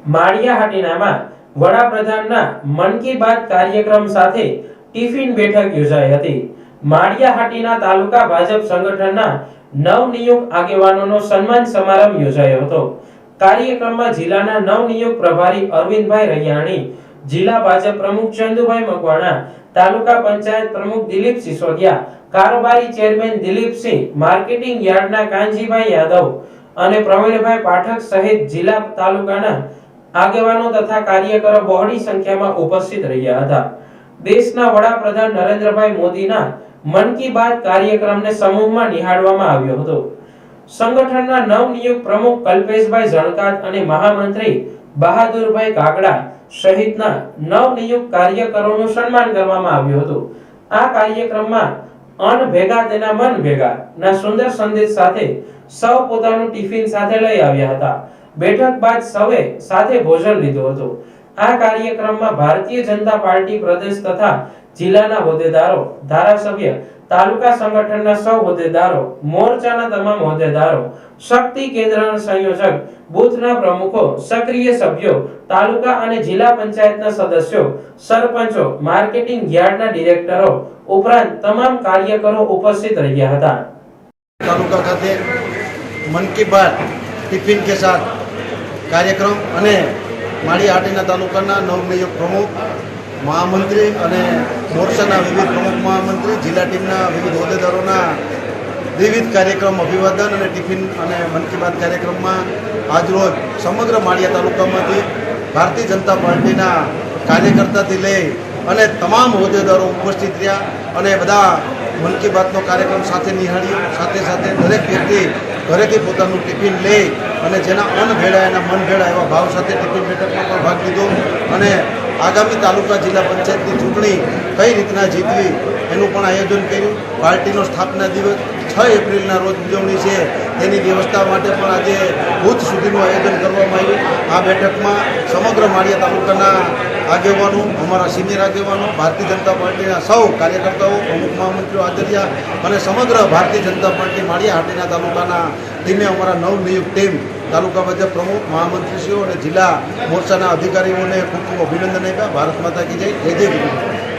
માળિયાહાટીનામાં વડાપ્રધાનના મન કી બાત કાર્યક્રમ સાથે ટિફિન બેઠક યોજાઈ હતી। માળિયાહાટીના તાલુકા ભાજપ સંગઠનના નવનિયુક્ત આગેવાનોનો સન્માન સમારંભ યોજાયો હતો। કાર્યક્રમમાં જિલ્લાના નવનિયુક્ત પ્રભારી અરવિંદભાઈ રૈયાણી, જિલ્લા ભાજપ પ્રમુખ ચંદુભાઈ મકવાણા, તાલુકા પંચાયત પ્રમુખ દિલીપ સિસોદિયા, કારોબારી ચેરમેન દિલીપસિંહ, માર્કેટિંગ યાર્ડના કાનજીભાઈ યાદવ અને પ્રવીણભાઈ પાઠક સહિત જિલ્લા તાલુકાના આગેવાનો તથા કાર્યકરો બહોળી સંખ્યામાં ઉપસ્થિત રહ્યા હતા। દેશના વડાપ્રધાન નરેન્દ્રભાઈ મોદીના મન કી બાત કાર્યક્રમને સમૂહમાં નિહાળવામાં આવ્યો હતો। સંગઠનના નવનિયુક્ત પ્રમુખ કલ્પેશભાઈ ઝણકાત અને મહામંત્રી બહાદુરભાઈ કાકડા સહિતના નવનિયુક્ત કાર્યકરોનું સન્માન કરવામાં આવ્યું હતું। આ કાર્યક્રમમાં અન્ન ભેગા તેના મન ભેગા ના સુંદર સંદેશ સાથે સૌ પોતાનું ટિફિન સાથે લઈ આવ્યા હતા। બેઠક બાદ સૌએ સાથે ભોજન લીધું હતું। આ કાર્યક્રમમાં ભારતીય જનતા પાર્ટી પ્રદેશ તથા જિલ્લાના હોદ્દેદારો, ધારાસભ્ય, તાલુકા સંગઠનના સૌ હોદ્દેદારો, મોરચાના તમામ હોદ્દેદારો, શક્તિ કેન્દ્રના સંયોજક, બૂથના પ્રમુખો, સક્રિય સભ્યો, તાલુકા અને જિલ્લા પંચાયતના સદસ્યો, સરપંચો, માર્કેટિંગ યાર્ડના ડિરેક્ટરો ઉપરાંત તમામ કાર્યકરો ઉપસ્થિત રહ્યા હતા। તાલુકા ખાતે મન કી બાત ટિફિન કે સાથ કાર્યક્રમ અને માળિયાહાટીના તાલુકાના નવનિયુક્ત પ્રમુખ, મહામંત્રી અને મોરચાના વિવિધ પ્રમુખ મહામંત્રી, જિલ્લા ટીમના વિવિધ હોદ્દેદારોના વિવિધ કાર્યક્રમ, અભિવાદન અને ટિફિન અને મન કી બાત કાર્યક્રમમાં આજરોજ સમગ્ર માળિયા તાલુકામાંથી ભારતીય જનતા પાર્ટીના કાર્યકર્તાથી લઈ અને તમામ હોદ્દેદારો ઉપસ્થિત રહ્યા અને બધા મન કી બાતનો કાર્યક્રમ સાથે નિહાળ્યો। સાથે સાથે દરેક વ્યક્તિ ઘરેથી પોતાનું ટિફિન લે અને જેના અન્ન ભેળા એના મન ભેળા એવા ભાવ સાથે ટિફિન બેઠકમાં પણ ભાગ લીધો અને આગામી તાલુકા જિલ્લા પંચાયતની ચૂંટણી કઈ રીતના જીતવી એનું પણ આયોજન કર્યું। પાર્ટીનો સ્થાપના દિવસ 6 એપ્રિલના રોજ ઉજવણી છે તેની વ્યવસ્થા માટે પણ આજે બૂથ સુધીનું આયોજન કરવામાં આવ્યું। આ બેઠકમાં સમગ્ર માળિયા તાલુકાના આગેવાનો, અમારા સિનિયર આગેવાનો, ભારતીય જનતા પાર્ટીના સૌ કાર્યકર્તાઓ, પ્રમુખ મહામંત્રીઓ હાજર રહ્યા અને સમગ્ર ભારતીય જનતા પાર્ટી માળિયાહાટીના તાલુકાના ટીમે અમારા નવનિયુક્ત ટીમ, તાલુકા ભાજપ પ્રમુખ, મહામંત્રીશ્રીઓ અને જિલ્લા મોરચાના અધિકારીઓને ખૂબ ખૂબ અભિનંદન આપ્યા। ભારત માતા કી જય, જય જય ગિરિરાજ।